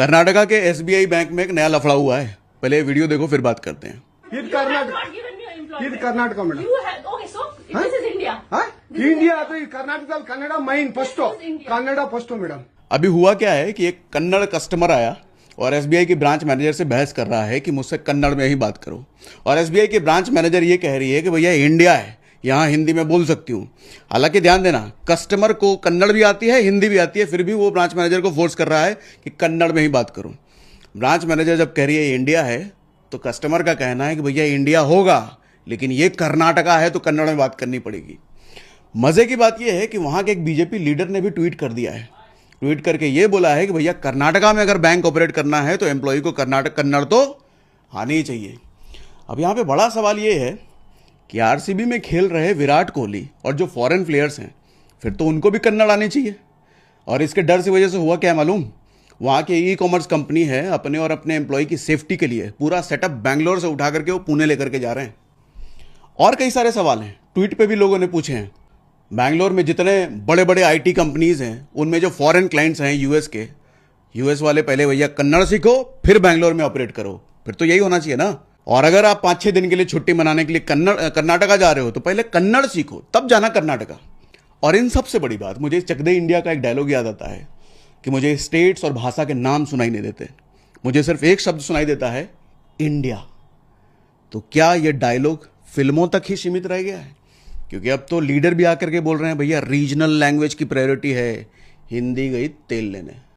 कर्नाटका के SBI bank में एक नया लफड़ा हुआ है। पहले ये वीडियो देखो फिर बात करते हैं। ಇದು ಕರ್ನಾಟಕ ಇದು ಕರ್ನಾಟಕ ಮೇಡಮ್ ಇಂಡಿಯಾ ಅದು ಈ ಕರ್ನಾಟಕದಲ್ಲಿ ಕನ್ನಡ ಮೈನ್ ಫಸ್ಟ್ ಕನ್ನಡ ಫಸ್ಟ್ ಮೇಡम। अभी हुआ क्या है कि एक कन्नड़ कस्टमर आया और एसबीआई की ब्रांच मैनेजर से बहस कर रहा है कि मुझसे कन्नड़ में ही बात करो। और एसबीआई की ब्रांच मैनेजर ये कह रही है कि भैया इंडिया है, यहाँ हिंदी में बोल सकती हूँ। हालांकि ध्यान देना, कस्टमर को कन्नड़ भी आती है, हिंदी भी आती है, फिर भी वो ब्रांच मैनेजर को फोर्स कर रहा है कि कन्नड़ में ही बात करो। ब्रांच मैनेजर जब कह रही है इंडिया है, तो कस्टमर का कहना है कि भैया इंडिया होगा, लेकिन ये कर्नाटका है तो कन्नड़ में बात करनी पड़ेगी। मजे की बात यह है कि वहां के एक बीजेपी लीडर ने भी ट्वीट कर दिया है। ट्वीट करके ये बोला है कि भैया कर्नाटका में अगर बैंक ऑपरेट करना है तो एम्प्लॉय को कन्नड़ तो आनी ही चाहिए। अब यहाँ पे बड़ा सवाल ये है कि आरसीबी में खेल रहे विराट कोहली और जो फॉरेन प्लेयर्स हैं, फिर तो उनको भी कन्नड़ आनी चाहिए। और इसके डर की वजह से हुआ क्या मालूम, वहाँ की ई कॉमर्स कंपनी है, अपने और अपने एम्प्लॉय की सेफ्टी के लिए पूरा सेटअप बैंगलोर से उठा करके वो पुणे लेकर के जा रहे हैं। और कई सारे सवाल हैं, ट्वीट पे भी लोगों ने पूछे हैं। बैंगलोर में जितने बड़े बड़े आईटी कंपनीज हैं, उनमें जो फॉरेन क्लाइंट्स हैं यूएस के, यूएस वाले पहले भैया कन्नड़ सीखो फिर बैंगलोर में ऑपरेट करो, फिर तो यही होना चाहिए ना। और अगर आप 5-6 दिन के लिए छुट्टी मनाने के लिए कर्नाटका जा रहे हो तो पहले कन्नड़ सीखो तब जाना कर्नाटका। और इन सबसे बड़ी बात, मुझे चक दे इंडिया का एक डायलॉग याद आता है कि मुझे स्टेट्स और भाषा के नाम सुनाई नहीं देते, मुझे सिर्फ एक शब्द सुनाई देता है, इंडिया। तो क्या ये डायलॉग फिल्मों तक ही सीमित रह गया है? क्योंकि अब तो लीडर भी आकर के बोल रहे हैं भैया रीजनल लैंग्वेज की प्रायोरिटी है, हिंदी गई तेल लेने।